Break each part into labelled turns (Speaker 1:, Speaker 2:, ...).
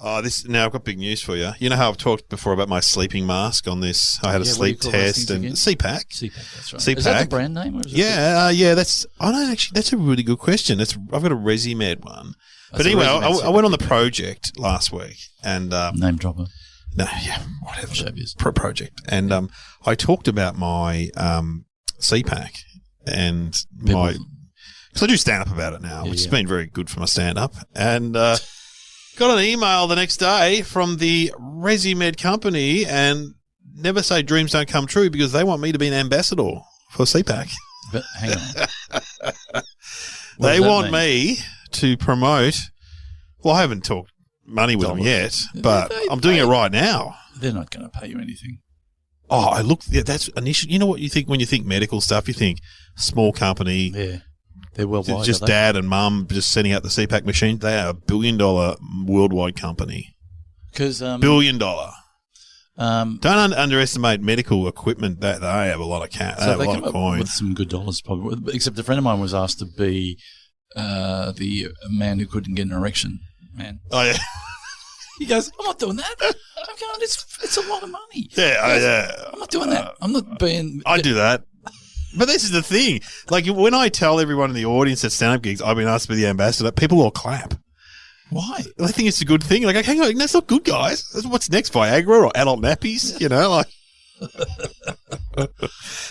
Speaker 1: Now I've got big news for you. You know how I've talked before about my sleeping mask on this? I had a sleep test and CPAC.
Speaker 2: CPAC, that's right.
Speaker 1: CPAC.
Speaker 2: Is that the brand name? Or is
Speaker 1: That's a really good question. I've got a ResiMed one. But anyway, I went on the project last week and
Speaker 2: name dropper.
Speaker 1: No, yeah, whatever. Project. And I talked about my CPAC and because I do stand up about it now, which has been very good for my stand up. And got an email the next day from the ResiMed company and never say dreams don't come true because they want me to be an ambassador for CPAC.
Speaker 2: But hang on.
Speaker 1: They want me to promote. Well, I haven't talked money with them yet, but I'm doing it right now.
Speaker 2: They're not going to pay you anything.
Speaker 1: Oh, that's initially. You know what you think when you think medical stuff? You think small company.
Speaker 2: Yeah. They're worldwide.
Speaker 1: Just dad and mum just sending out the CPAC machine. They are $1 billion worldwide company.
Speaker 2: $1
Speaker 1: billion. Don't underestimate medical equipment. That they have a lot of cash. So they have a lot of coin.
Speaker 2: With some good dollars, probably. Except a friend of mine was asked to be the man who couldn't get an erection. Man.
Speaker 1: Oh yeah.
Speaker 2: He goes, I'm not doing that. I'm going, it's a lot of money.
Speaker 1: Yeah,
Speaker 2: I'm not doing that. I'm not being.
Speaker 1: I do that. But this is the thing. Like, when I tell everyone in the audience at stand-up gigs I've been asked to be the ambassador, people all clap.
Speaker 2: Why?
Speaker 1: I think it's a good thing. Like, hang on, that's not good, guys. What's next, Viagra or adult nappies? You know, like.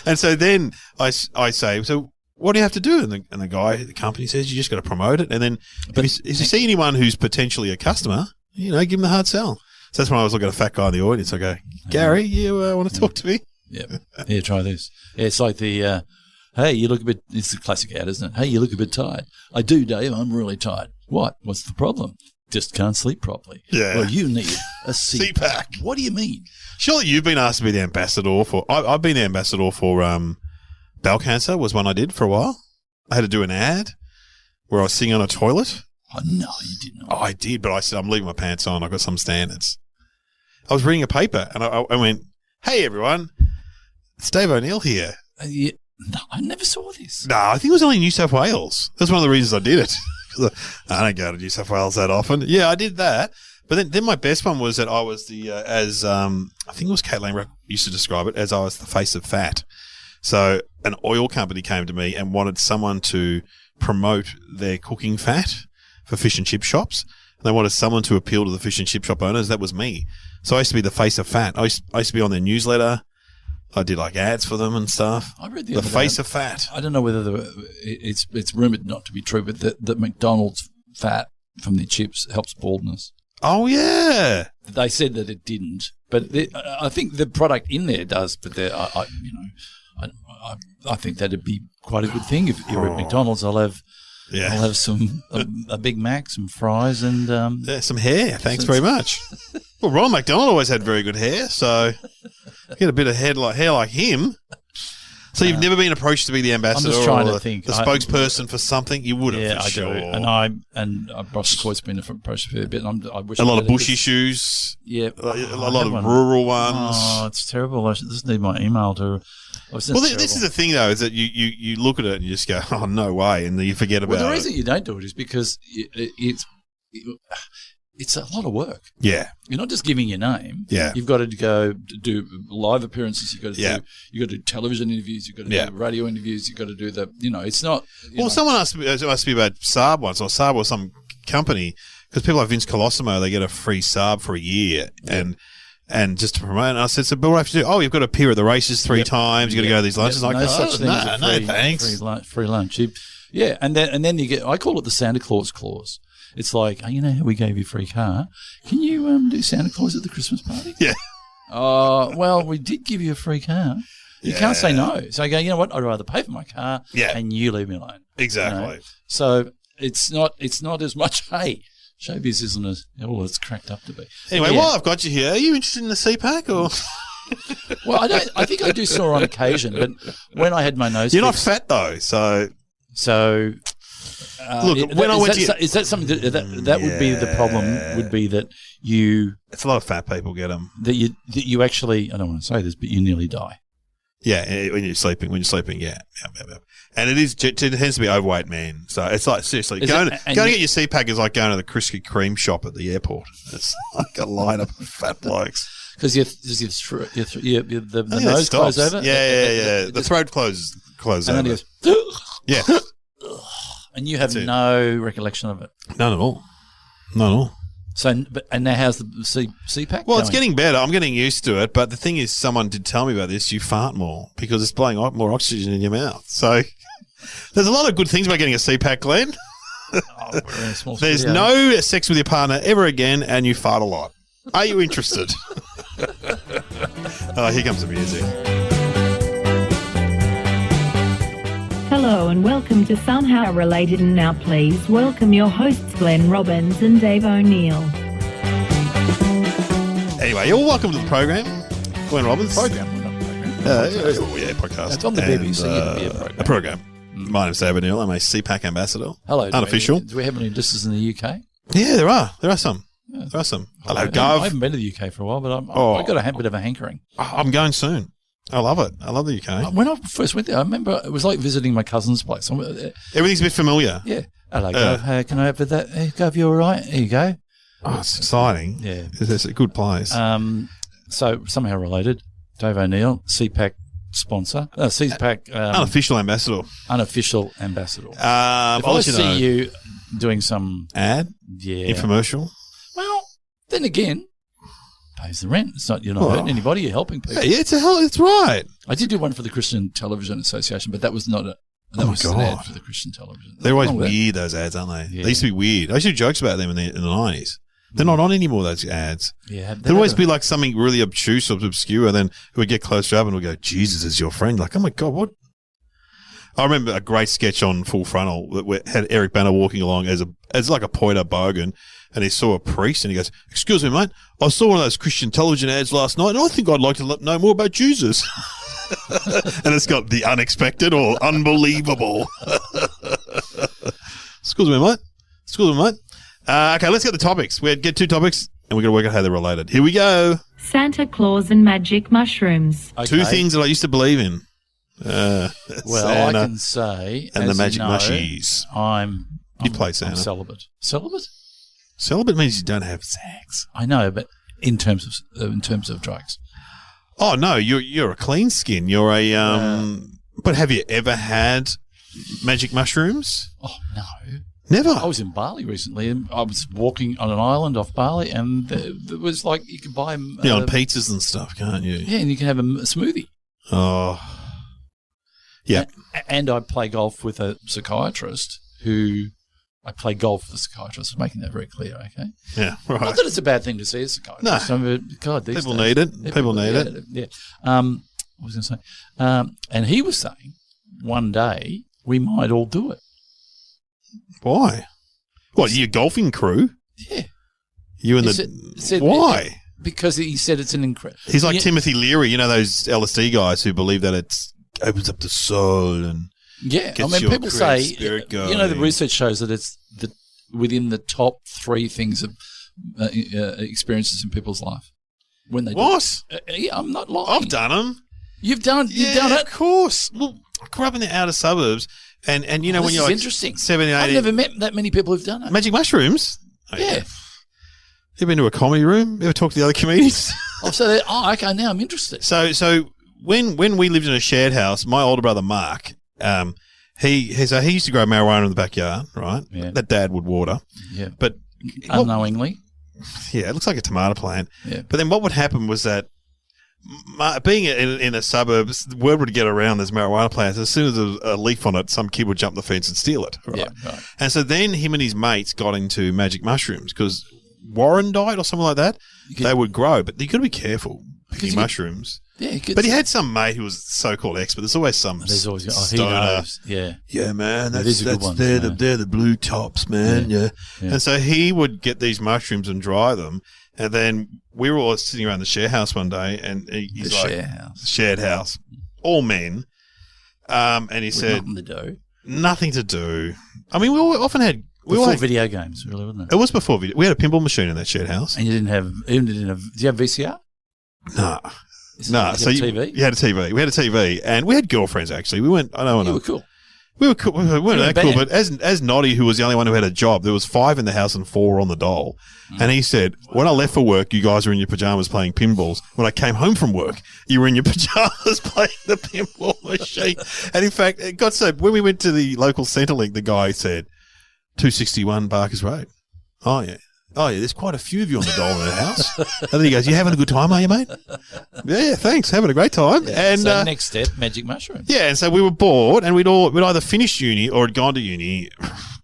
Speaker 1: And so then I say, so what do you have to do? And the guy at the company says, you just got to promote it. And then if you see anyone who's potentially a customer, give them the hard sell. So that's when I was looking at a fat guy in the audience. I go, Gary, you want to talk to me?
Speaker 2: Yeah, try this. Yeah, it's like the, hey, you look a bit, it's a classic ad, isn't it? Hey, you look a bit tired. I do, Dave, I'm really tired. What? What's the problem? Just can't sleep properly.
Speaker 1: Yeah.
Speaker 2: Well, you need a CPAC. What do you mean?
Speaker 1: Surely you've been asked to be the ambassador for, I've been the ambassador for bowel cancer was one I did for a while. I had to do an ad where I was sitting on a toilet.
Speaker 2: Oh, no, you didn't.
Speaker 1: Oh, I did, but I said, I'm leaving my pants on. I've got some standards. I was reading a paper and I went, hey, everyone. It's Dave O'Neill here.
Speaker 2: No, I never saw this.
Speaker 1: No, I think it was only New South Wales. That's one of the reasons I did it. I don't go to New South Wales that often. Yeah, I did that. But then my best one was that I was I think it was Caitlin used to describe it as I was the face of fat. So an oil company came to me and wanted someone to promote their cooking fat for fish and chip shops. And they wanted someone to appeal to the fish and chip shop owners. That was me. So I used to be the face of fat. I used to be on their newsletter. I did like ads for them and stuff.
Speaker 2: I read
Speaker 1: the face of fat.
Speaker 2: I don't know whether it's rumoured not to be true, but that McDonald's fat from their chips helps baldness.
Speaker 1: Oh yeah,
Speaker 2: they said that it didn't, but I think the product in there does. But I think that'd be quite a good thing if you're at McDonald's. I'll have some a Big Mac, some fries, and
Speaker 1: some hair. Thanks very much. Well, Ron McDonald always had very good hair, so get a bit of hair like him. So you've never been approached to be the ambassador
Speaker 2: I'm just trying
Speaker 1: or
Speaker 2: to think.
Speaker 1: the spokesperson for something? You would have,
Speaker 2: yeah,
Speaker 1: for sure.
Speaker 2: Do. And Ross McCoy's been approached for a bit. I wish
Speaker 1: a lot of bush issues.
Speaker 2: Yeah,
Speaker 1: a lot of rural ones.
Speaker 2: Oh, it's terrible. I just need my email to.
Speaker 1: This is the thing, though, is that you look at it and you just go, oh, no way, and then you forget about it.
Speaker 2: Well, the reason you don't do it is because it's a lot of work.
Speaker 1: Yeah.
Speaker 2: You're not just giving your name.
Speaker 1: Yeah.
Speaker 2: You've got to go do live appearances. You've got to do television interviews. You've got to do radio interviews. You've got to do it's not.
Speaker 1: Someone asked me about Saab once, or Saab or some company, because people like Vince Colosimo, they get a free Saab for a year and just to promote. And I said, so, but what do I have to do? Oh, you've got to appear at the races 3 times. You've got to go to these lunches.
Speaker 2: No such thing as
Speaker 1: no, thanks.
Speaker 2: Free lunch. Yeah, and then you get, I call it the Santa Claus clause. It's like, how we gave you a free car? Can you do Santa Claus at the Christmas party?
Speaker 1: Yeah.
Speaker 2: Well, we did give you a free car. You can't say no. So I go, you know what? I'd rather pay for my car and you leave me alone.
Speaker 1: Exactly.
Speaker 2: So it's not as much, hey, showbiz isn't as all it's cracked up to be.
Speaker 1: Anyway, while I've got you here, are you interested in the CPAC or?
Speaker 2: Well, I think I do saw on occasion, but when I had my nose
Speaker 1: You're not fat though, so
Speaker 2: look, when I went is that something that would be the problem? Would be that you?
Speaker 1: It's a lot of fat people get them.
Speaker 2: That you actually. I don't want to say this, but you nearly die.
Speaker 1: Yeah, when you're sleeping, yeah. And it tends to be overweight men. So it's like, seriously, going to get your CPAC is like going to the Krispy Kreme shop at the airport. It's like a line of fat blokes.
Speaker 2: Because the nose closes over?
Speaker 1: Yeah. The throat closes
Speaker 2: and
Speaker 1: over.
Speaker 2: Then he goes,
Speaker 1: yeah.
Speaker 2: And you have no recollection of it?
Speaker 1: None at all. So,
Speaker 2: and now how's the CPAC
Speaker 1: Well,
Speaker 2: going?
Speaker 1: it's getting better. I'm getting used to it. But the thing is, someone did tell me about this. You fart more because it's blowing more oxygen in your mouth. So there's a lot of good things about getting a CPAC, Glenn.
Speaker 2: We're in a small
Speaker 1: There's
Speaker 2: studio.
Speaker 1: no sex with your partner ever again, and you fart a lot. Are you interested? Oh, here comes the music.
Speaker 3: Hello and welcome to Somehow Related, and now please welcome your hosts Glenn Robbins and Dave O'Neill.
Speaker 1: Anyway, you're welcome to the program. Glenn Robbins.
Speaker 2: Program, not program.
Speaker 1: Podcast.
Speaker 2: It's on the BBC. It'll be a program.
Speaker 1: A program. My name's Dave O'Neill. I'm a CPAC ambassador.
Speaker 2: Hello.
Speaker 1: Unofficial.
Speaker 2: Do we have any listeners in the UK?
Speaker 1: Yeah, there are. There are some. Hello,
Speaker 2: I
Speaker 1: Gov.
Speaker 2: haven't been to the UK for a while, but I've got a bit of a hankering.
Speaker 1: I'm going soon. I love it. I love the UK.
Speaker 2: When I first went there, I remember it was like visiting my cousin's place.
Speaker 1: Everything's a bit familiar.
Speaker 2: Yeah. Hello, Gov. Can I have that? Hey, Gov, you all right? Here you go.
Speaker 1: Oh, it's exciting.
Speaker 2: Yeah.
Speaker 1: It's a good place.
Speaker 2: So, somehow related, Dave O'Neill, CPAC sponsor. CPAC.
Speaker 1: Unofficial ambassador.
Speaker 2: Unofficial ambassador. If
Speaker 1: I'll
Speaker 2: I
Speaker 1: let you
Speaker 2: see
Speaker 1: know.
Speaker 2: you doing some
Speaker 1: Ad?
Speaker 2: Yeah.
Speaker 1: Infomercial?
Speaker 2: Well, then again, pays the rent. It's not, you're not hurting anybody, you're helping people.
Speaker 1: Yeah, it's right.
Speaker 2: I did do one for the Christian Television Association, but that was not an ad for the Christian television.
Speaker 1: They're always weird, those ads, aren't they?
Speaker 2: Yeah.
Speaker 1: They used to be weird. I used to do jokes about them in the 90s. They're not on anymore, those ads.
Speaker 2: Yeah,
Speaker 1: There'd always be like something really obtuse or obscure, and then who would get closer up and would go, Jesus is your friend. Like, oh my God, what? I remember a great sketch on Full Frontal that had Eric Banner walking along as like a pointer bogan, and he saw a priest and he goes, excuse me, mate, I saw one of those Christian television ads last night and I think I'd like to know more about Jesus. And it's got the unexpected or unbelievable. Excuse me, mate. Okay, let's get the topics. We get two topics and we're going to work out how they're related. Here we go.
Speaker 3: Santa Claus and magic mushrooms.
Speaker 2: Okay.
Speaker 1: Two things that I used to believe in.
Speaker 2: Well,
Speaker 1: Santa
Speaker 2: I can say,
Speaker 1: and
Speaker 2: as
Speaker 1: the magic
Speaker 2: you know,
Speaker 1: mushies.
Speaker 2: You
Speaker 1: play Santa.
Speaker 2: I'm celibate. Celibate?
Speaker 1: Celibate means you don't have sex.
Speaker 2: I know, but in terms of drugs.
Speaker 1: Oh no, you're a clean skin. You're a But have you ever had magic mushrooms?
Speaker 2: Oh no,
Speaker 1: never.
Speaker 2: I was in Bali recently, and I was walking on an island off Bali, and there was like you could buy them.
Speaker 1: On pizzas and stuff, can't you?
Speaker 2: Yeah, and you can have a smoothie.
Speaker 1: Oh, yeah.
Speaker 2: And I play golf with a psychiatrist who. I play golf with a psychiatrist. I'm making that very clear, okay?
Speaker 1: Yeah, right.
Speaker 2: Not that it's a bad thing to see a psychiatrist.
Speaker 1: No.
Speaker 2: God, these
Speaker 1: People
Speaker 2: days,
Speaker 1: need it. People need it.
Speaker 2: Yeah. What was I going to say? And he was saying one day we might all do it.
Speaker 1: Why? What, your golfing crew?
Speaker 2: Yeah.
Speaker 1: You and why?
Speaker 2: Because he said it's an incredible...
Speaker 1: He's like Timothy Leary, you know those LSD guys who believe that it opens up the soul and...
Speaker 2: Yeah,
Speaker 1: gets
Speaker 2: I mean,
Speaker 1: your
Speaker 2: people say,
Speaker 1: spirit going.
Speaker 2: you know, the research shows that it's within the top three things of experiences in people's life when they
Speaker 1: what?
Speaker 2: Do it. Yeah, I'm not lying.
Speaker 1: I've done them.
Speaker 2: You've done it?
Speaker 1: Of course. Well, I grew up in the outer suburbs, and you know when you're like
Speaker 2: interesting.
Speaker 1: 17, 18,
Speaker 2: I've never met that many people who've done it.
Speaker 1: Magic mushrooms. Oh,
Speaker 2: yeah.
Speaker 1: You ever been to a comedy room? Ever talked to the other comedians?
Speaker 2: Okay, now I'm interested.
Speaker 1: So when we lived in a shared house, my older brother Mark. He used to grow marijuana in the backyard, right?
Speaker 2: Yeah.
Speaker 1: That Dad would water.
Speaker 2: Yeah.
Speaker 1: But
Speaker 2: unknowingly.
Speaker 1: Yeah, it looks like a tomato plant.
Speaker 2: Yeah.
Speaker 1: But then what would happen was that being in the suburbs, the word would get around there's marijuana plants. As soon as there was a leaf on it, some kid would jump the fence and steal it. Right?
Speaker 2: Yeah, right. And
Speaker 1: so then him and his mates got into magic mushrooms because Warren died or something like that. They would grow, but you got to be careful picking mushrooms.
Speaker 2: Yeah,
Speaker 1: but he had some mate who was so-called expert. There's always some stoner.
Speaker 2: He knows. Yeah.
Speaker 1: Yeah, man.
Speaker 2: That is a good one.
Speaker 1: They're the blue tops, man. Yeah. And so he would get these mushrooms and dry them. And then we were all sitting around the share house one day, and he's shared house, all men. And he said, nothing to do. I mean, we often had
Speaker 2: before video games, really, wasn't it?
Speaker 1: It was before video. We had a pinball machine in that shared house,
Speaker 2: and you didn't have. Do you have VCR?
Speaker 1: No. No, so
Speaker 2: TV?
Speaker 1: You had a TV. We had a TV, and we had girlfriends. Actually, we went. I don't want
Speaker 2: You
Speaker 1: to.
Speaker 2: were cool.
Speaker 1: We were cool. We weren't that cool,
Speaker 2: band.
Speaker 1: but as Noddy, who was the only one who had a job, there was 5 in the house and 4 on the dole. And he said, when I left for work, you guys were in your pajamas playing pinballs. When I came home from work, you were in your pajamas playing the pinball machine. And in fact, it got so, when we went to the local Centrelink, the guy said, 261 Barkers Road. Oh, yeah. Oh, yeah, there's quite a few of you on the dole in the house. And then he goes, you having a good time, are you, mate? Yeah, thanks. Having a great time.
Speaker 2: Yeah,
Speaker 1: And
Speaker 2: so next step, magic mushroom.
Speaker 1: yeah, and so we were bored, and we'd either finished uni or had gone to uni,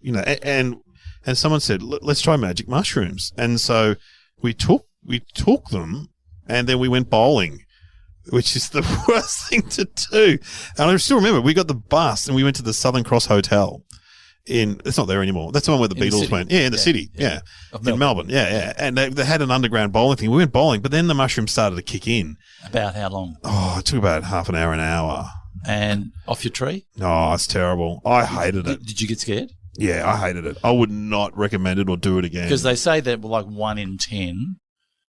Speaker 1: you know, and someone said, let's try magic mushrooms. And so we took them, and then we went bowling, which is the worst thing to do. And I still remember, we got the bus, and we went to the Southern Cross Hotel. It's not there anymore. That's the one where the Beatles went. Yeah, in the city. Yeah. In Melbourne. Yeah. And they had an underground bowling thing. We went bowling, but then the mushrooms started to kick in.
Speaker 2: About how long?
Speaker 1: Oh, it took about half an hour.
Speaker 2: And off your tree?
Speaker 1: Oh, it's terrible. I hated it.
Speaker 2: Did you get scared?
Speaker 1: Yeah, I hated it. I would not recommend it or do it again.
Speaker 2: Because they say that like 1 in 10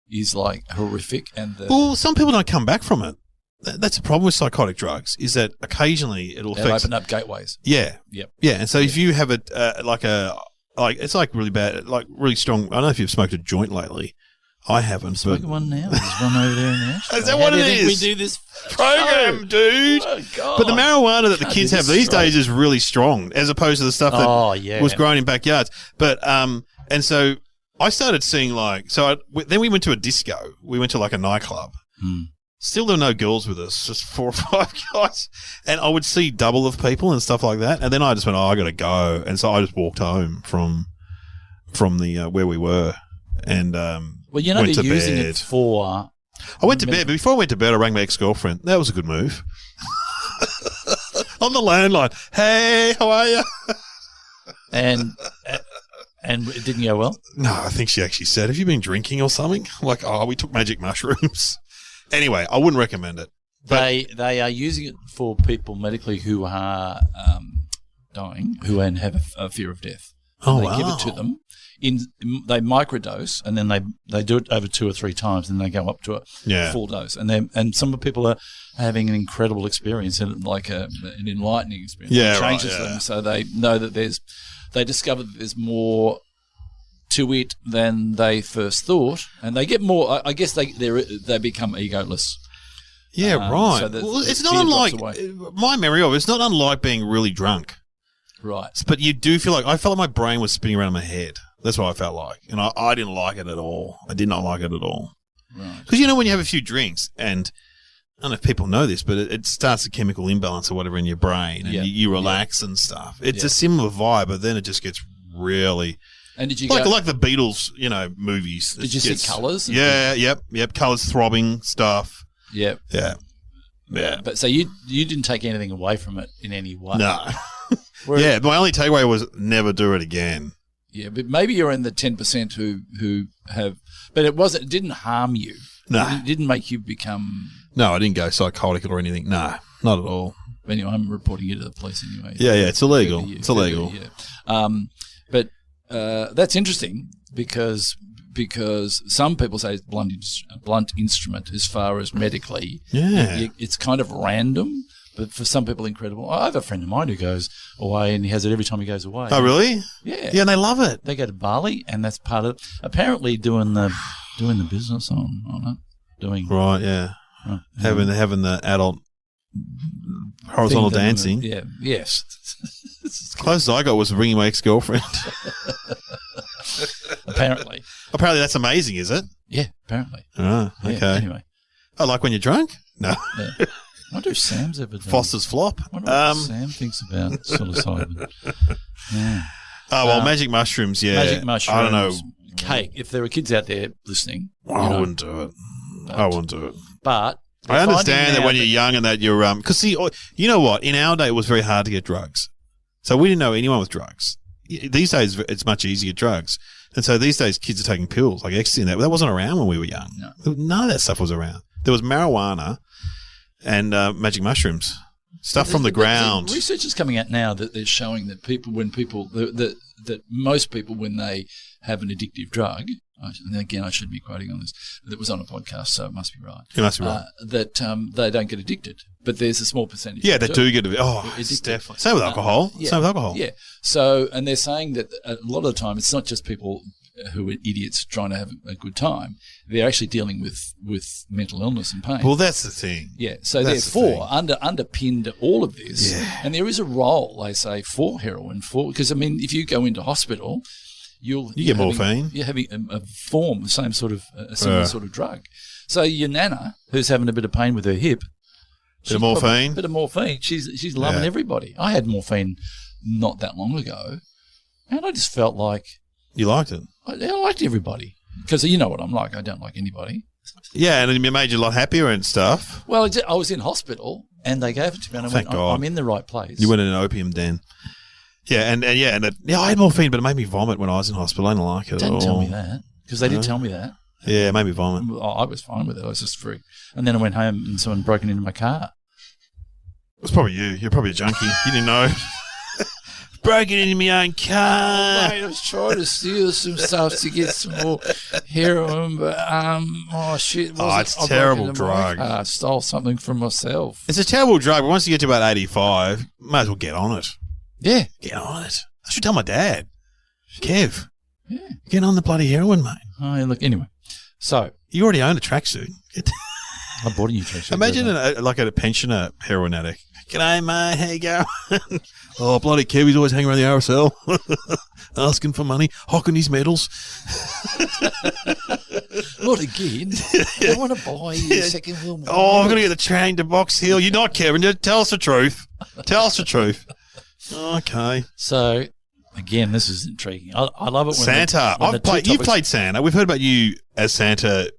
Speaker 2: is like horrific.
Speaker 1: Well, some people don't come back from it. That's the problem with psychotic drugs, is that occasionally it'll
Speaker 2: open up gateways.
Speaker 1: Yeah.
Speaker 2: Yep.
Speaker 1: Yeah, and so if you have it it's like really bad, like really strong. I don't know if you've smoked a joint lately. I haven't.
Speaker 2: Smoking one now. There's one over there in the ashtray.
Speaker 1: Is that what it is?
Speaker 2: We do this
Speaker 1: program, dude.
Speaker 2: Oh, God.
Speaker 1: But the marijuana that the kids have these days is really strong, as opposed to the stuff that was grown in backyards. But and so I started seeing then we went to a disco. We went to like a nightclub. Still, there were no girls with us, just 4 or 5 guys. And I would see double of people and stuff like that. And then I just went, I got to go. And so I just walked home from the where we were. And
Speaker 2: well, you know,
Speaker 1: went
Speaker 2: they're
Speaker 1: to
Speaker 2: using
Speaker 1: bed.
Speaker 2: it for.
Speaker 1: I went to bed, but before I went to bed, I rang my ex-girlfriend. That was a good move. On the landline. Hey, how are you?
Speaker 2: And it didn't go well?
Speaker 1: No, I think she actually said, have you been drinking or something? Like, we took magic mushrooms. Anyway, I wouldn't recommend it.
Speaker 2: They are using it for people medically who are dying, who have a fear of death.
Speaker 1: Oh,
Speaker 2: they give it to them. They microdose, and then they do it over 2 or 3 times, and they go up to a full dose. And some people are having an incredible experience, and like an enlightening experience.
Speaker 1: Yeah,
Speaker 2: it changes them, so they know that they discover that there's more to it than they first thought, and they get more. I guess they become egoless.
Speaker 1: Yeah, right.
Speaker 2: So
Speaker 1: well, it's not unlike my memory of it. It's not unlike being really drunk,
Speaker 2: right?
Speaker 1: But you do feel like I felt like my brain was spinning around in my head. That's what I felt like, and I didn't like it at all. I did not like it at all.
Speaker 2: Right?
Speaker 1: Because when you have a few drinks, and I don't know if people know this, but it starts a chemical imbalance or whatever in your brain, and you relax and stuff. It's a similar vibe, but then it just gets really. And did you like the Beatles, movies?
Speaker 2: Did you see colours?
Speaker 1: Yeah, yep. Colours, throbbing stuff.
Speaker 2: Yep.
Speaker 1: Yeah.
Speaker 2: But so you didn't take anything away from it in any way?
Speaker 1: No. Yeah, my only takeaway was never do it again.
Speaker 2: Yeah, but maybe you're in the 10% who have, but it didn't harm you.
Speaker 1: No.
Speaker 2: It didn't make you become.
Speaker 1: No, I didn't go psychotic or anything. No, not at all.
Speaker 2: Anyway, I'm reporting you to the police anyway.
Speaker 1: Yeah, it's illegal. It's illegal.
Speaker 2: Yeah. But that's interesting because some people say it's a blunt instrument as far as medically.
Speaker 1: Yeah.
Speaker 2: It's kind of random, but for some people incredible. I have a friend of mine who goes away and he has it every time he goes away.
Speaker 1: Oh, really?
Speaker 2: Yeah.
Speaker 1: Yeah, and they love it.
Speaker 2: They go to Bali, and that's part of apparently doing the business on it.
Speaker 1: Right, yeah. Right. Having the adult horizontal dancing.
Speaker 2: Yeah, yes.
Speaker 1: Closest I got was bringing my ex-girlfriend.
Speaker 2: Apparently.
Speaker 1: Apparently that's amazing, is it?
Speaker 2: Yeah, apparently.
Speaker 1: Oh, okay.
Speaker 2: Yeah, anyway.
Speaker 1: Oh, like when you're drunk? No.
Speaker 2: Yeah. I wonder if Sam's ever done
Speaker 1: Foster's flop.
Speaker 2: I wonder what Sam thinks about psilocybin. Yeah.
Speaker 1: Oh, well, magic mushrooms, yeah.
Speaker 2: Magic mushrooms.
Speaker 1: I don't know.
Speaker 2: Cake. If there are kids out there listening.
Speaker 1: I wouldn't do it. I wouldn't do it.
Speaker 2: But
Speaker 1: I understand that when you're young and that you're because see, you know what? In our day, it was very hard to get drugs, so we didn't know anyone with drugs. These days, it's much easier to get drugs, and so these days, kids are taking pills like ecstasy and that. That wasn't around when we were young. No. None of that stuff was around. There was marijuana and magic mushrooms, stuff from the ground.
Speaker 2: Research is coming out now that they're showing that most people when they have an addictive drug, and again, I shouldn't be quoting on this, that was on a podcast, so it must be right.
Speaker 1: It must be right.
Speaker 2: That they don't get addicted, but there's a small percentage.
Speaker 1: Yeah, they do get addicted. Oh, it's definitely. Same with alcohol.
Speaker 2: Yeah,
Speaker 1: Same with alcohol.
Speaker 2: Yeah. So, and they're saying that a lot of the time it's not just people who are idiots trying to have a good time. They're actually dealing with mental illness and pain.
Speaker 1: Well, that's the thing.
Speaker 2: Yeah. So therefore, underpinned all of this, and there is a role, they say, for heroin, because, I mean, if you go into hospital, you get
Speaker 1: morphine.
Speaker 2: You're having a form, the same sort of, a similar sort of drug. So your nana, who's having a bit of pain with her hip,
Speaker 1: bit of morphine.
Speaker 2: She's loving everybody. I had morphine not that long ago, and I just felt like
Speaker 1: you liked it.
Speaker 2: I liked everybody because you know what I'm like. I don't like anybody.
Speaker 1: Yeah, and it made you a lot happier and stuff.
Speaker 2: Well, I was in hospital and they gave it to me, and I went, I'm in the right place.
Speaker 1: You went in an opium den. Yeah, and I had morphine, but it made me vomit when I was in hospital. I didn't like it at all.
Speaker 2: Don't tell me that, because they did tell me that.
Speaker 1: Yeah, it made me vomit.
Speaker 2: I was fine with it. I was just freaked. And then I went home and someone broke into my car.
Speaker 1: It was probably you. You're probably a junkie. You didn't know. Broken into my own car.
Speaker 2: Oh, mate, I was trying to steal some stuff to get some more heroin, but shit!
Speaker 1: It's a terrible drug.
Speaker 2: I stole something from myself.
Speaker 1: It's a terrible drug, but once you get to about 85, might as well get on it.
Speaker 2: Yeah,
Speaker 1: get on it. I should tell my dad, Kev.
Speaker 2: Yeah,
Speaker 1: get on the bloody heroin, mate.
Speaker 2: Oh, yeah, look. Anyway, so
Speaker 1: you already own a tracksuit.
Speaker 2: I bought a new tracksuit.
Speaker 1: Imagine a pensioner heroin addict. G'day, mate. How you going? Oh, bloody Kevy's always hanging around the RSL, asking for money, hocking his medals.
Speaker 2: Not again. I want to buy you a second wheel.
Speaker 1: Oh, I'm going to get the train to Box Hill. You're not, Kevin. Tell us the truth. Tell us the truth. Okay.
Speaker 2: So, again, this is intriguing. I love it when
Speaker 1: Santa. You've played Santa. We've heard about you as Santa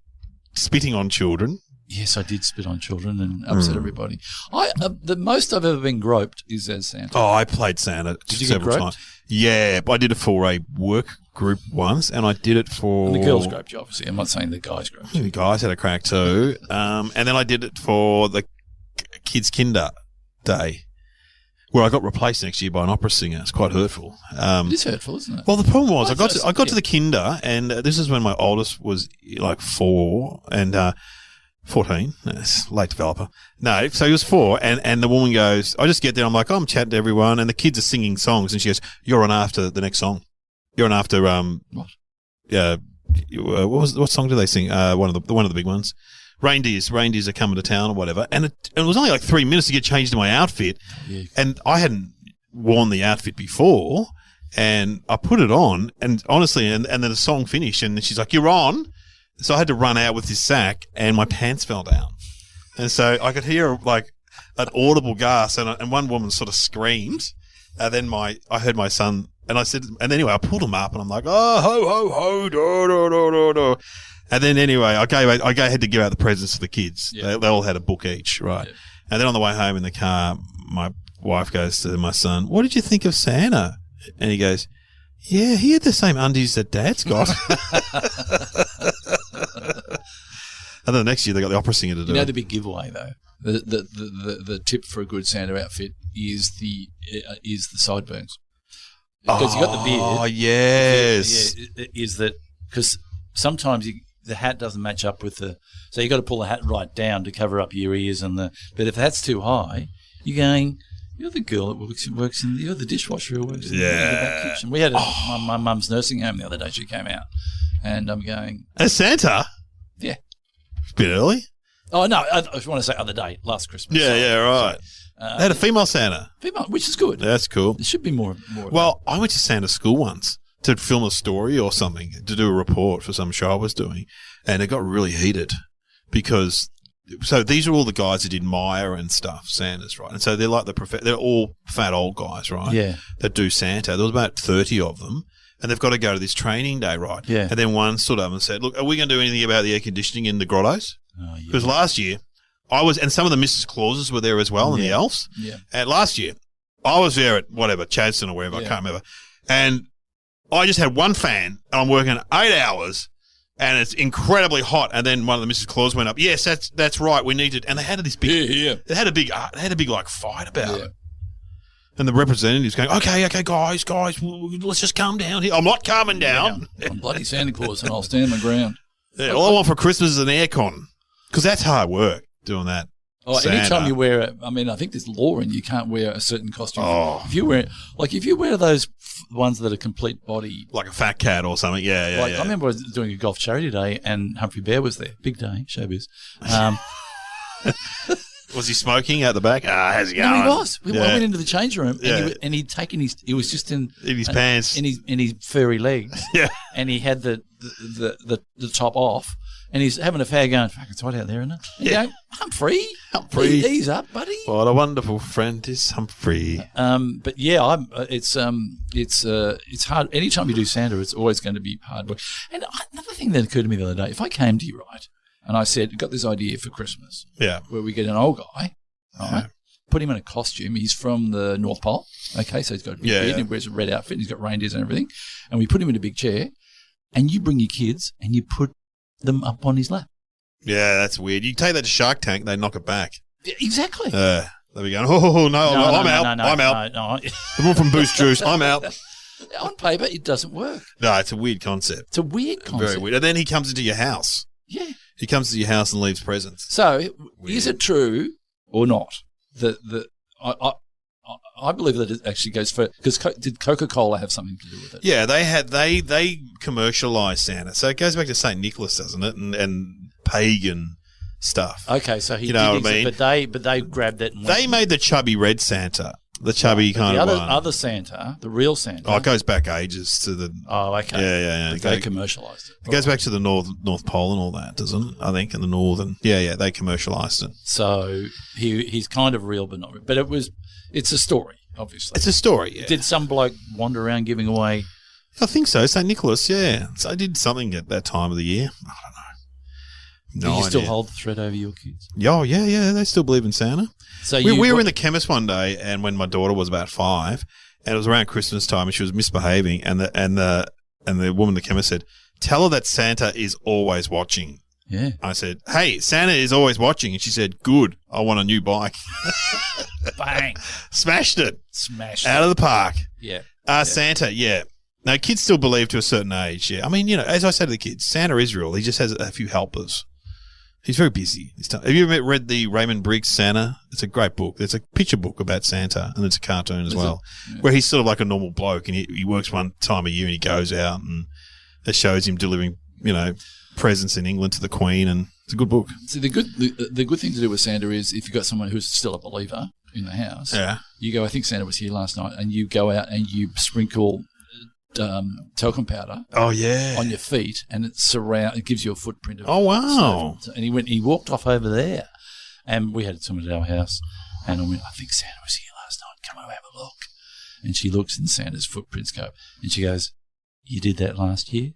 Speaker 1: spitting on children.
Speaker 2: Yes, I did spit on children and upset everybody. The most I've ever been groped is as Santa.
Speaker 1: Oh, I played Santa several times. Yeah, I did it for a work group once, and I did it for...
Speaker 2: And the girls groped you, obviously. I'm not saying the guys groped you.
Speaker 1: The guys had a crack too. And then I did it for the kids' Kinder Day, where I got replaced next year by an opera singer. It's quite hurtful.
Speaker 2: It is hurtful, isn't it?
Speaker 1: Well, the problem was I got to the Kinder, and this is when my oldest was like 4 and... 14, late developer. No, so he was 4, and the woman goes, I just get there, I'm like, I'm chatting to everyone, and the kids are singing songs, and she goes, you're on after the next song. You're on after, what? Yeah, what song do they sing? One of the big ones. Reindeers are coming to town or whatever, and it was only like 3 minutes to get changed in my outfit, and I hadn't worn the outfit before, and I put it on, and honestly, and then the song finished, and she's like, you're on. So I had to run out with this sack, and my pants fell down. And so I could hear like an audible gasp, and one woman sort of screamed. And then I heard my son, and I said, and anyway, I pulled him up, and I'm like, oh, ho, ho, ho, do, do, do, do, do. And then anyway, I had to give out the presents to the kids. Yeah. They all had a book each, right? Yeah. And then on the way home in the car, my wife goes to my son, what did you think of Santa? And he goes, yeah, he had the same undies that Dad's got. And then the next year they got the opera singer to do it.
Speaker 2: You know the big giveaway though, the tip for a good Santa outfit is the sideburns. Because you got the beard.
Speaker 1: Oh yes.
Speaker 2: Is that because sometimes the hat doesn't match up with so you got to pull the hat right down to cover up your ears but if the hat's too high, you're going. You're the girl that works in. You're the dishwasher who works in the back kitchen. We had my mum's nursing home the other day. She came out, and I'm going
Speaker 1: as Santa.
Speaker 2: Yeah,
Speaker 1: it's a bit early.
Speaker 2: Oh no, I want to say other day, last Christmas.
Speaker 1: Yeah, right. They had a female Santa,
Speaker 2: which is good.
Speaker 1: That's cool.
Speaker 2: There should be more.
Speaker 1: Well, I went to Santa school once to film a story or something to do a report for some show I was doing, and it got really heated because. So these are all the guys that did Maya and stuff, Santas, right? And so they're like they're all fat old guys, right?
Speaker 2: Yeah.
Speaker 1: That do Santa. There was about 30 of them, and they've got to go to this training day, right?
Speaker 2: Yeah.
Speaker 1: And then one stood up and said, look, are we going to do anything about the air conditioning in the grottos?
Speaker 2: Oh, yeah.
Speaker 1: Because last year, and some of the Mrs. Clauses were there as well, and the elves.
Speaker 2: Yeah.
Speaker 1: And last year, I was there at whatever, Chadstone or wherever, I can't remember. And I just had one fan, and I'm working 8 hours, and it's incredibly hot. And then one of the Mrs. Claus went up. Yes, that's right. We need it. And they had this big. They had a big like fight about it. And the representative's going, okay, guys, let's just calm down here. I'm not calming down.
Speaker 2: I'm bloody Santa Claus and I'll stand my ground.
Speaker 1: Yeah, all I want for Christmas is an aircon because that's hard work doing that.
Speaker 2: Oh, anytime you wear I think there's law in you can't wear a certain costume. Oh. If you wear those ones that are complete body.
Speaker 1: Like a fat cat or something. Yeah.
Speaker 2: I remember I was doing a golf charity day and Humphrey Bear was there. Big day, showbiz.
Speaker 1: Was he smoking out the back? How's it going?
Speaker 2: No, he was. We went into the change room and he'd taken he was just in
Speaker 1: his pants.
Speaker 2: In his furry legs.
Speaker 1: Yeah.
Speaker 2: And he had the top off. And he's having a fag going, fuck, it's hot out there, isn't it? And you go, Humphrey. Ease up, buddy.
Speaker 1: What a wonderful friend is Humphrey.
Speaker 2: But yeah, it's hard. Anytime you do Santa, it's always going to be hard work. And another thing that occurred to me the other day, if I came to you, right, and I said, got this idea for Christmas.
Speaker 1: Yeah.
Speaker 2: Where we get an old guy, right, put him in a costume. He's from the North Pole. Okay, so he's got a big beard and he wears a red outfit and he's got reindeers and everything. And we put him in a big chair and you bring your kids and you put them up on his lap.
Speaker 1: Yeah, that's weird. You take that to Shark Tank, they knock it back.
Speaker 2: Yeah, exactly.
Speaker 1: There we go. Oh, no, I'm out.
Speaker 2: No.
Speaker 1: The one from Boost Juice, I'm out.
Speaker 2: On paper, it doesn't work.
Speaker 1: No, it's a weird concept. Very weird. And then he comes into your house.
Speaker 2: Yeah.
Speaker 1: He comes to your house and leaves presents.
Speaker 2: So, is it true or not that I believe that it actually goes for because did Coca-Cola have something to do with it?
Speaker 1: Yeah, they commercialized Santa, so it goes back to Saint Nicholas, doesn't it? And pagan stuff.
Speaker 2: Okay, so he,
Speaker 1: you know what I mean?
Speaker 2: But they grabbed it. And
Speaker 1: they made the chubby red Santa, the chubby kind of one.
Speaker 2: The other Santa, the real Santa.
Speaker 1: Oh, it goes back ages to the.
Speaker 2: Oh, okay.
Speaker 1: Yeah.
Speaker 2: They commercialized it.
Speaker 1: It goes back to the North Pole and all that, doesn't it? I think in the northern. Yeah, they commercialized it.
Speaker 2: So he's kind of real, but not real. But it's a story. Obviously.
Speaker 1: It's a story, yeah.
Speaker 2: Did some bloke wander around giving away?
Speaker 1: I think so. St. Nicholas, yeah. So I did something at that time of the year. I don't know.
Speaker 2: Do you still hold the thread over your kids?
Speaker 1: Oh, yeah. They still believe in Santa.
Speaker 2: So
Speaker 1: we were in the chemist one day, and when my daughter was about 5, and it was around Christmas time, and she was misbehaving, and the woman, the chemist, said, "Tell her that Santa is always watching."
Speaker 2: Yeah.
Speaker 1: I said, "Hey, Santa is always watching," and she said, "Good. I want a new bike."
Speaker 2: Bang.
Speaker 1: Smashed it.
Speaker 2: Out
Speaker 1: of the park.
Speaker 2: Yeah.
Speaker 1: Santa, yeah. No, kids still believe to a certain age, yeah. I mean, as I say to the kids, Santa is real. He just has a few helpers. He's very busy. Have you ever read the Raymond Briggs Santa? It's a great book. It's a picture book about Santa, and it's a cartoon as well, where he's sort of like a normal bloke, and he works one time a year, and he goes out, and it shows him delivering, presents in England to the Queen, and it's a good book.
Speaker 2: So the good thing to do with Santa is if you've got someone who's still a believer in the house, you go, I think Santa was here last night, and you go out and you sprinkle talcum powder on your feet, and it gives you a footprint of snow. And he walked off over there, and we had someone at our house, and I went, I think Santa was here last night, come over, have a look. And she looks and Santa's footprints go, and she goes, "You did that last year?"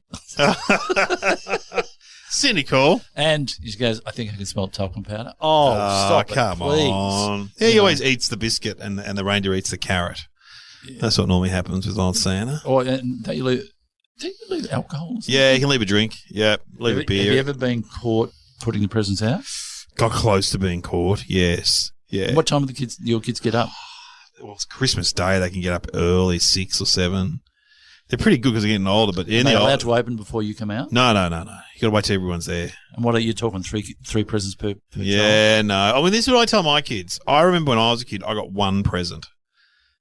Speaker 1: Cynical.
Speaker 2: And she goes, "I think I can smell talcum powder." Oh, stop it,
Speaker 1: come
Speaker 2: please.
Speaker 1: on. Yeah, he always eats the biscuit and the reindeer eats the carrot. Yeah. That's what normally happens with old Santa.
Speaker 2: And don't you leave alcohol?
Speaker 1: Yeah, you can leave a drink. Yeah, leave a beer.
Speaker 2: Have you ever been caught putting the presents out?
Speaker 1: Got close to being caught, yes. Yeah.
Speaker 2: And what time do your kids get up?
Speaker 1: Well, it's Christmas Day. They can get up early, 6 or 7. They're pretty good because they're getting older. But
Speaker 2: are they allowed to open before you come out?
Speaker 1: No. You got to wait till everyone's there.
Speaker 2: And what are you talking? Three presents per
Speaker 1: Yeah,
Speaker 2: child?
Speaker 1: No. I mean, this is what I tell my kids. I remember when I was a kid, I got one present.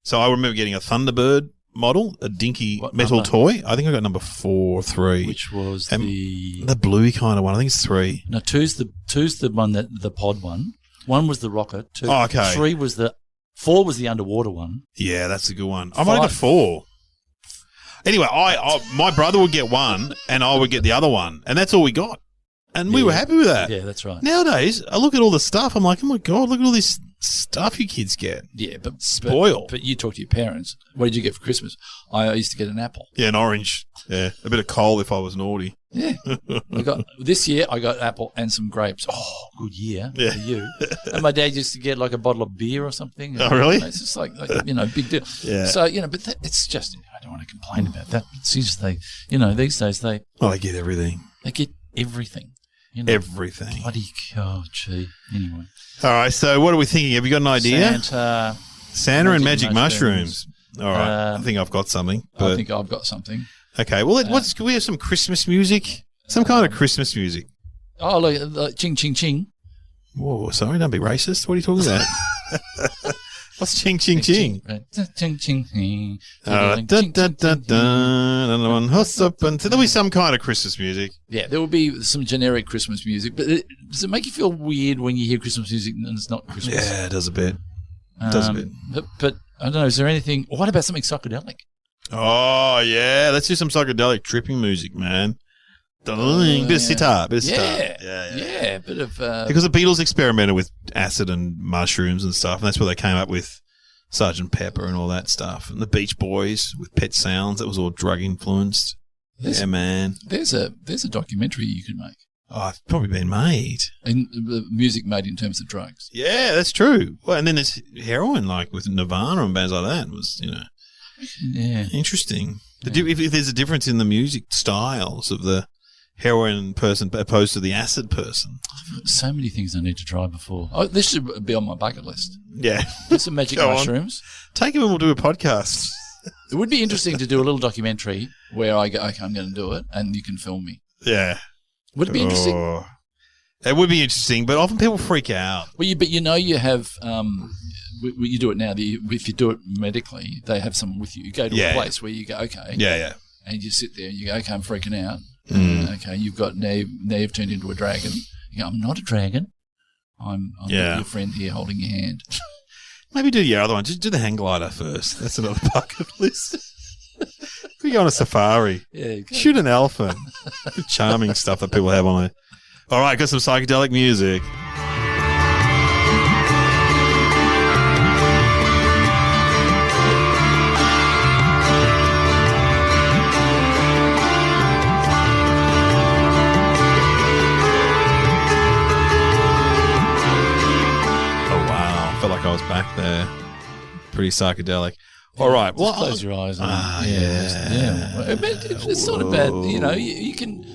Speaker 1: So I remember getting a Thunderbird model, a dinky metal toy. I think I got number 4 or 3.
Speaker 2: Which was
Speaker 1: the bluey kind of one. I think it's 3.
Speaker 2: No, two's the one the pod one. 1 was the rocket. 2.
Speaker 1: Oh, okay.
Speaker 2: 3 was 4 was the underwater one.
Speaker 1: Yeah, that's a good one. I might have got 4. Anyway, my brother would get 1 and I would get the other one, and that's all we got. And we were happy with that.
Speaker 2: Yeah, that's right.
Speaker 1: Nowadays, I look at all the stuff. I'm like, oh my God, look at all this stuff you kids get.
Speaker 2: Yeah, but
Speaker 1: spoiled.
Speaker 2: But you talk to your parents. What did you get for Christmas? I used to get an apple.
Speaker 1: Yeah, an orange. Yeah, a bit of coal if I was naughty.
Speaker 2: Yeah. This year I got apple and some grapes. Oh, good year for you. And my dad used to get like a bottle of beer or something.
Speaker 1: Oh, really?
Speaker 2: It's just like big deal.
Speaker 1: Yeah.
Speaker 2: So, but it's just, I don't want to complain about that. It's just these days they
Speaker 1: get everything.
Speaker 2: They get everything.
Speaker 1: Everything.
Speaker 2: Bloody, gee. Anyway.
Speaker 1: All right, so what are we thinking? Have you got an idea?
Speaker 2: Santa.
Speaker 1: Santa and magic mushrooms. All right. I think I've got something.
Speaker 2: I think I've got something.
Speaker 1: Okay. Well, can we have some Christmas music? Some kind of Christmas music.
Speaker 2: Oh, like ching, ching, ching.
Speaker 1: Whoa, sorry, don't be racist. What are you talking about? What's ching, ching, ching?
Speaker 2: Ching, ching, ching.
Speaker 1: There'll be some kind of Christmas music.
Speaker 2: Yeah, there will be some generic Christmas music. But does it make you feel weird when you hear Christmas music and it's not Christmas?
Speaker 1: Yeah, it does a bit.
Speaker 2: But I don't know, is there anything... What about something psychedelic?
Speaker 1: Oh, yeah. Let's do some psychedelic tripping music, man. Bit of sitar.
Speaker 2: Yeah, bit of...
Speaker 1: because the Beatles experimented with acid and mushrooms and stuff, and that's where they came up with Sgt. Pepper and all that stuff. And the Beach Boys with Pet Sounds, that was all drug-influenced. Yeah, man.
Speaker 2: There's a documentary you can make.
Speaker 1: Oh, it's probably been made.
Speaker 2: And music made in terms of drugs.
Speaker 1: Yeah, that's true. Well, and then there's heroin, like with Nirvana and bands like that. It was,
Speaker 2: yeah,
Speaker 1: interesting. If there's a difference in the music styles of the heroin person opposed to the acid person.
Speaker 2: I've got so many things I need to try before. Oh, this should be on my bucket list.
Speaker 1: Yeah.
Speaker 2: Do some magic mushrooms.
Speaker 1: Take them and we'll do a podcast.
Speaker 2: It would be interesting to do a little documentary where I go, okay, I'm going to do it, and you can film me.
Speaker 1: Yeah.
Speaker 2: Would it be interesting?
Speaker 1: It would be interesting, but often people freak out.
Speaker 2: Well, you have, you do it now. If you do it medically, they have someone with you. You go to a place where you go, okay.
Speaker 1: Yeah.
Speaker 2: And you sit there and you go, okay, I'm freaking out. Okay, now you've turned into a dragon. You go, I'm not a dragon. I'm your friend here holding your hand.
Speaker 1: Maybe do your other one. Just do the hang glider first. That's another bucket list. We go on a safari.
Speaker 2: Yeah,
Speaker 1: shoot an elephant. Charming stuff that people have on there. All right, got some psychedelic music. I was back there. Pretty psychedelic. All right. Well,
Speaker 2: close your eyes.
Speaker 1: Yeah.
Speaker 2: It's not a bad. You can.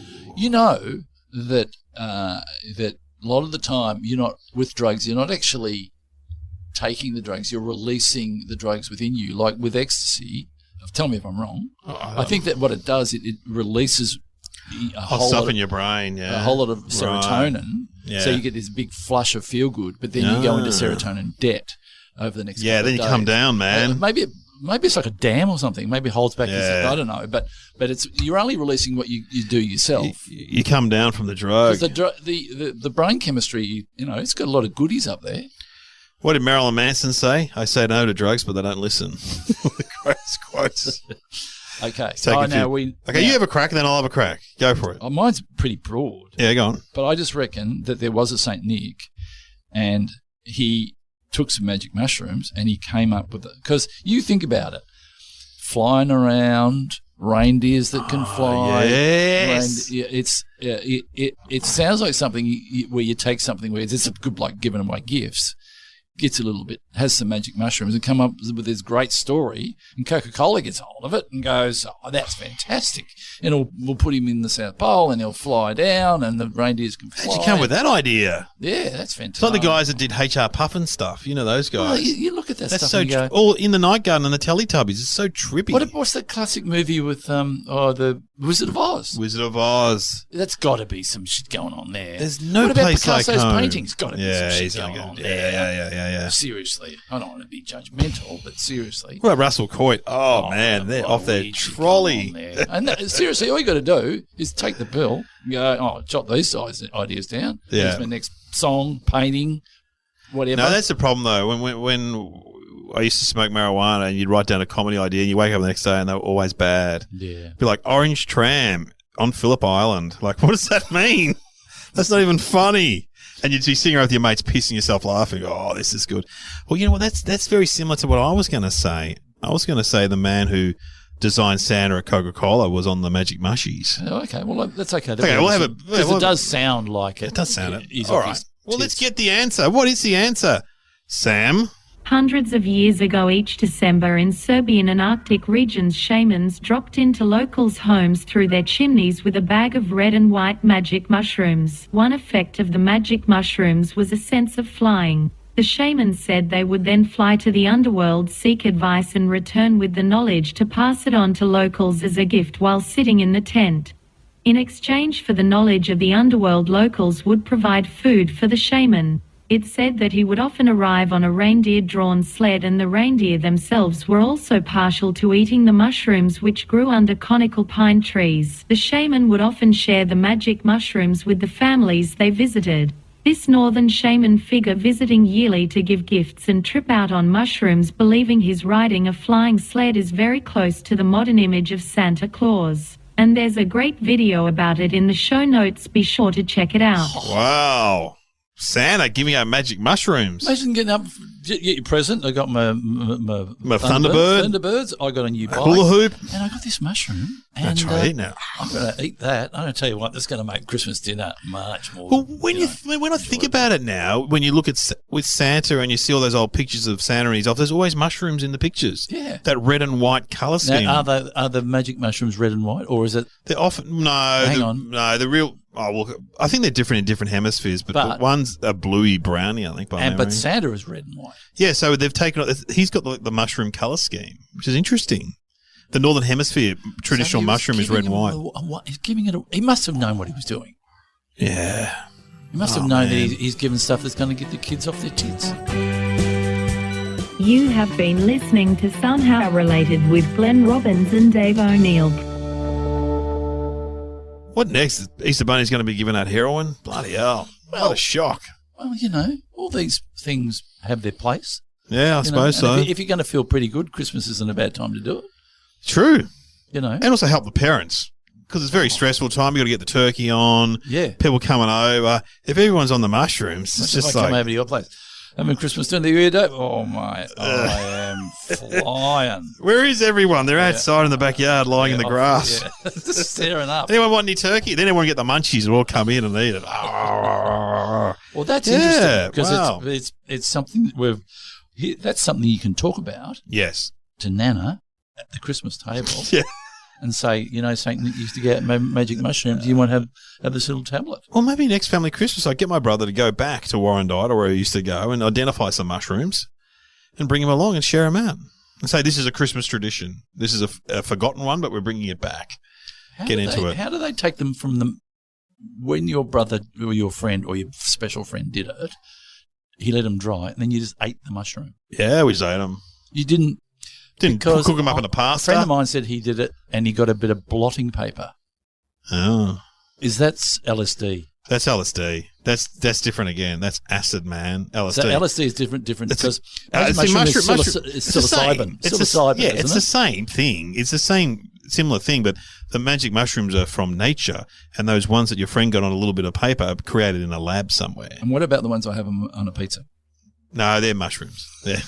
Speaker 2: That that a lot of the time you're not with drugs. You're not actually taking the drugs. You're releasing the drugs within you. Like with ecstasy. Tell me if I'm wrong. I think that what it does, it releases a whole
Speaker 1: stuff
Speaker 2: lot
Speaker 1: in your brain. Yeah.
Speaker 2: A whole lot of serotonin. Right.
Speaker 1: Yeah.
Speaker 2: So you get this big flush of feel good, but then you go into serotonin debt over the next couple of days.
Speaker 1: You come down, man.
Speaker 2: Maybe it's like a dam or something. Maybe it holds back this. I don't know. But you're only releasing what you do yourself.
Speaker 1: You come down from the drug.
Speaker 2: The brain chemistry, it's got a lot of goodies up there.
Speaker 1: What did Marilyn Manson say? I say no to drugs, but they don't listen. The greatest quotes.
Speaker 2: Okay.
Speaker 1: You have a crack, and then I'll have a crack. Go for it.
Speaker 2: Mine's pretty broad.
Speaker 1: Yeah, go on.
Speaker 2: But I just reckon that there was a Saint Nick, and he took some magic mushrooms, and he came up with it. Because you think about it, flying around, reindeers that can fly.
Speaker 1: Yes.
Speaker 2: It sounds like something where you take something where it's a good, like giving away gifts. Gets a little bit, has some magic mushrooms and come up with this great story, and Coca-Cola gets hold of it and goes, oh, that's fantastic. And we'll put him in the South Pole and he'll fly down and the reindeers can fly.
Speaker 1: How'd you come with that idea?
Speaker 2: Yeah, that's fantastic.
Speaker 1: It's like the guys that did HR Puffin stuff, those guys.
Speaker 2: Well, you look at that
Speaker 1: that's
Speaker 2: stuff
Speaker 1: so
Speaker 2: and you go,
Speaker 1: all in the Night Garden and the Teletubbies. It's so trippy.
Speaker 2: What's the classic movie with the Wizard of Oz?
Speaker 1: Wizard of Oz.
Speaker 2: That's got to be some shit going on there.
Speaker 1: There's no place like home.
Speaker 2: What about Picasso's paintings? Got to be some shit going on there.
Speaker 1: Yeah.
Speaker 2: Seriously. I don't want to be judgmental, but seriously.
Speaker 1: What about Russell Coit? Oh man, they're off their trolley.
Speaker 2: And seriously, all you got to do is take the pill and go, jot these ideas down.
Speaker 1: Yeah.
Speaker 2: Here's my next song, painting, whatever.
Speaker 1: No, that's the problem though. When I used to smoke marijuana and you'd write down a comedy idea and you wake up the next day and they were always bad.
Speaker 2: Yeah.
Speaker 1: Be like, Orange Tram on Phillip Island. Like, what does that mean? That's not even funny. And you'd be sitting around with your mates pissing yourself laughing. Oh, this is good. Well, you know what? That's very similar to what I was going to say. I was going to say the man who designed Santa at Coca-Cola was on the Magic Mushies.
Speaker 2: Oh, okay. Well, that's okay.
Speaker 1: Okay, we'll have it.
Speaker 2: Because it does sound like it.
Speaker 1: It does sound it. All right. Well, let's get the answer. What is the answer, Sam?
Speaker 3: Hundreds of years ago each December in Serbian and Arctic regions, shamans dropped into locals' homes through their chimneys with a bag of red and white magic mushrooms. One effect of the magic mushrooms was a sense of flying. The shamans said they would then fly to the underworld, seek advice and return with the knowledge to pass it on to locals as a gift while sitting in the tent. In exchange for the knowledge of the underworld, locals would provide food for the shaman. It said that he would often arrive on a reindeer-drawn sled, and the reindeer themselves were also partial to eating the mushrooms which grew under conical pine trees. The shaman would often share the magic mushrooms with the families they visited. This northern shaman figure visiting yearly to give gifts and trip out on mushrooms, believing he's riding a flying sled, is very close to the modern image of Santa Claus. And there's a great video about it in the show notes. Be sure to check it out.
Speaker 1: Wow. Santa giving out magic mushrooms.
Speaker 2: Imagine getting up, get your present. I got my
Speaker 1: Thunderbirds.
Speaker 2: I got a new bike.
Speaker 1: Hula hoop.
Speaker 2: And I got this mushroom. And
Speaker 1: That's right, now.
Speaker 2: I'm going to eat that. I'm going to tell you what, that's going to make Christmas dinner much more.
Speaker 1: Well, when I think about it now, when you look at with Santa and you see all those old pictures of Santa and his office, there's always mushrooms in the pictures.
Speaker 2: Yeah.
Speaker 1: That red and white colour scheme.
Speaker 2: Now, are the magic mushrooms red and white, or is it?
Speaker 1: They're often the real. Oh, well, I think they're different in different hemispheres, but one's a bluey brownie, I think.
Speaker 2: But Santa is red and white.
Speaker 1: Yeah, so they've taken. He's got the mushroom colour scheme, which is interesting. The northern hemisphere traditional mushroom is red and white.
Speaker 2: He's giving it. He must have known what he was doing.
Speaker 1: Yeah,
Speaker 2: he must have known that he's given stuff that's going to get the kids off their tits.
Speaker 3: You have been listening to Somehow Related with Glenn Robbins and Dave O'Neill.
Speaker 1: What next? Easter Bunny's going to be giving out heroin? Bloody hell. What a shock.
Speaker 2: Well, all these things have their place.
Speaker 1: Yeah, I suppose so.
Speaker 2: If you're going to feel pretty good, Christmas isn't a bad time to do it.
Speaker 1: True.
Speaker 2: And
Speaker 1: also help the parents, because it's a very stressful time. You've got to get the turkey on.
Speaker 2: Yeah.
Speaker 1: People coming over. If everyone's on the mushrooms, it's just
Speaker 2: like... come over to your place. Having Christmas dinner the other day. Oh, mate. I am flying.
Speaker 1: Where is everyone? They're outside in the backyard lying in the grass.
Speaker 2: Yeah. Just staring up.
Speaker 1: Anyone want any turkey? Then everyone get the munchies and all come in and eat it.
Speaker 2: Well, that's interesting, because it's something that's something you can talk about.
Speaker 1: Yes.
Speaker 2: To Nana at the Christmas table.
Speaker 1: Yeah.
Speaker 2: And say, Saint Nick used to get magic mushrooms. Do you want to have this little tablet?
Speaker 1: Well, maybe next family Christmas I get my brother to go back to Warrandyte, or where he used to go, and identify some mushrooms and bring him along and share them out. And say, this is a Christmas tradition. This is a forgotten one, but we're bringing it back. Get into it.
Speaker 2: How do they take them from them when your brother or your friend or your special friend did it? He let them dry, and then you just ate the mushroom.
Speaker 1: Yeah, we just ate them.
Speaker 2: You didn't
Speaker 1: cook them up in a pasta?
Speaker 2: A friend of mine said he did it, and he got a bit of blotting paper.
Speaker 1: Oh.
Speaker 2: That's LSD?
Speaker 1: That's LSD. That's different again. That's acid, man. LSD.
Speaker 2: So LSD is different because
Speaker 1: mushroom
Speaker 2: is psilocybin.
Speaker 1: It's the same thing. It's the same similar thing, but the magic mushrooms are from nature, and those ones that your friend got on a little bit of paper are created in a lab somewhere.
Speaker 2: And what about the ones I have on a pizza?
Speaker 1: No, they're mushrooms. They're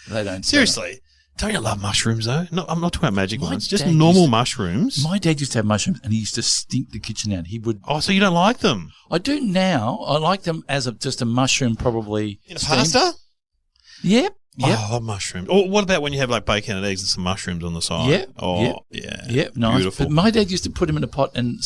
Speaker 2: They don't.
Speaker 1: Seriously. Don't you love mushrooms, though? No, I'm not talking about magic ones. Just normal mushrooms.
Speaker 2: My dad used to have mushrooms, and he used to stink the kitchen out. He would.
Speaker 1: Oh, so you don't like them?
Speaker 2: I do now. I like them as just a mushroom, probably.
Speaker 1: In a pasta?
Speaker 2: Yep.
Speaker 1: Oh, I love mushrooms. Or what about when you have like bacon and eggs and some mushrooms on the side?
Speaker 2: Yep.
Speaker 1: Oh, yeah.
Speaker 2: Yep. Nice.
Speaker 1: Beautiful.
Speaker 2: But my dad used to put them in a pot and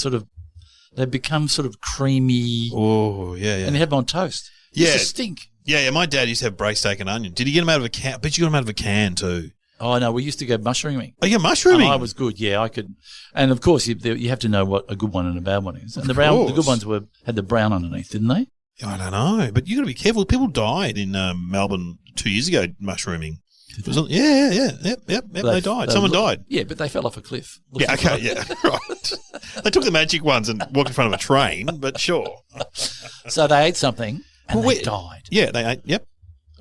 Speaker 2: they become sort of creamy.
Speaker 1: Oh, yeah.
Speaker 2: And they had them on toast.
Speaker 1: Yeah.
Speaker 2: It's a stink.
Speaker 1: Yeah. My dad used to have braised steak and onion. Did he get them out of a can? I bet you got them out of a can too.
Speaker 2: Oh, no, we used to go mushrooming.
Speaker 1: Oh, yeah, mushrooming?
Speaker 2: I was good, yeah, I could. And, of course, you have to know what a good one and a bad one is. And the good ones had the brown underneath, didn't they?
Speaker 1: I don't know, but you got to be careful. People died in Melbourne 2 years ago mushrooming. Yep, they died. Someone died.
Speaker 2: Yeah, but they fell off a cliff.
Speaker 1: Yeah, okay, yeah, right. They took the magic ones and walked in front of a train, but sure.
Speaker 2: So they ate something and they died.
Speaker 1: Yeah, they ate,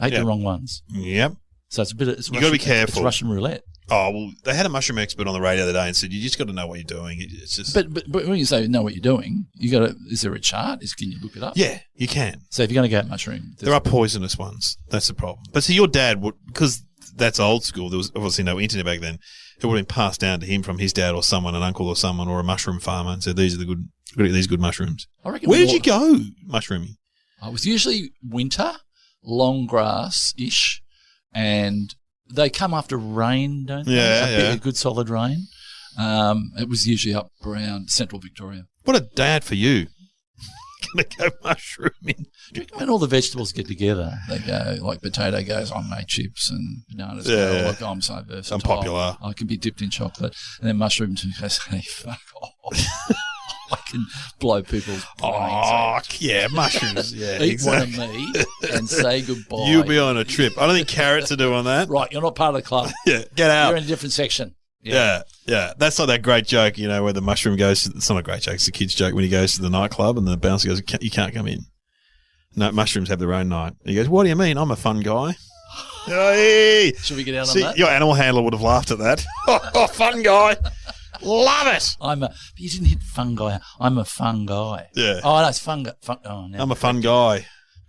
Speaker 2: Ate the wrong ones.
Speaker 1: Yep.
Speaker 2: So it's a bit of,
Speaker 1: you got to be careful.
Speaker 2: It's Russian roulette.
Speaker 1: Oh, well, they had a mushroom expert on the radio the other day and said, you just got to know what you're doing. It's just...
Speaker 2: But when you say know what you're doing, you got to, is there a chart? Can you look it up?
Speaker 1: Yeah, you can.
Speaker 2: So if you're going to go at mushroom.
Speaker 1: There are poisonous ones. That's the problem. But see, your dad would, because that's old school, there was obviously no internet back then, it would have been passed down to him from his dad or someone, an uncle or someone, or a mushroom farmer, and said, these are the good, you've got to get these good mushrooms.
Speaker 2: I reckon.
Speaker 1: Where did you go mushrooming?
Speaker 2: It was usually winter, long grass-ish, and they come after rain, don't they?
Speaker 1: Yeah.
Speaker 2: A good solid rain. It was usually up around central Victoria.
Speaker 1: What a dad for you. going to go mushrooming.
Speaker 2: Do you reckon when all the vegetables get together, they go, like potato goes, I made chips, and bananas go, like, I'm so versatile.
Speaker 1: I'm popular.
Speaker 2: I can be dipped in chocolate. And then mushroom goes, hey, fuck off. I can blow people's brains out.
Speaker 1: Yeah, mushrooms. Yeah,
Speaker 2: Eat one of me and say goodbye.
Speaker 1: You'll be on a trip. I don't think carrots are doing that.
Speaker 2: Right, you're not part of the club.
Speaker 1: Yeah, get out.
Speaker 2: You're in a different section.
Speaker 1: Yeah. That's like that great joke, where the mushroom goes. It's not a great joke. It's a kid's joke when he goes to the nightclub and the bouncer goes, "You can't come in." No, mushrooms have their own night. He goes, "What do you mean? I'm a fun guy." Hey!
Speaker 2: Should we get out on that?
Speaker 1: Your animal handler would have laughed at that. Oh, fun guy. Love it.
Speaker 2: You didn't hit fun guy. I'm a fun guy.
Speaker 1: Yeah.
Speaker 2: Oh, no, it's fun guy.
Speaker 1: I'm a fun guy.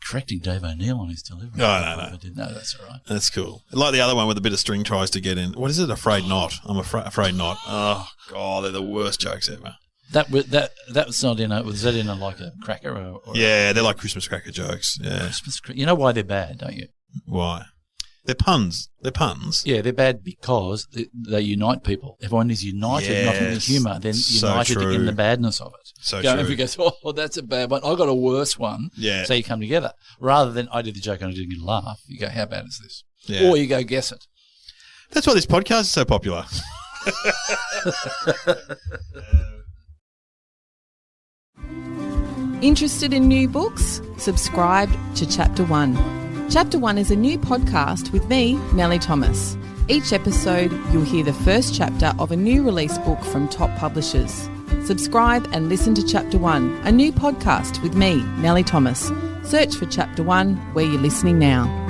Speaker 2: Correcting Dave O'Neill on his delivery.
Speaker 1: No.
Speaker 2: I didn't know. That's all right.
Speaker 1: That's cool. Like the other one with a bit of string tries to get in. What is it? Afraid not. I'm afraid not. Oh, God, they're the worst jokes ever.
Speaker 2: That was not in was that in like a cracker or
Speaker 1: yeah, they're like Christmas cracker jokes. Yeah.
Speaker 2: You know why they're bad, don't you?
Speaker 1: Why? They're puns.
Speaker 2: Yeah, they're bad because they unite people. Everyone is united, not in the humour, then united in the badness of it.
Speaker 1: So true.
Speaker 2: If you go, oh, that's a bad one. I got a worse one.
Speaker 1: Yeah.
Speaker 2: So you come together. Rather than I did the joke and I didn't get a laugh, you go, how bad is this?
Speaker 1: Yeah.
Speaker 2: Or you go, guess it.
Speaker 1: That's why this podcast is so popular.
Speaker 4: Interested in new books? Subscribe to Chapter 1. Chapter 1 is a new podcast with me, Nellie Thomas. Each episode, you'll hear the first chapter of a new release book from top publishers. Subscribe and listen to Chapter 1, a new podcast with me, Nellie Thomas. Search for Chapter 1 where you're listening now.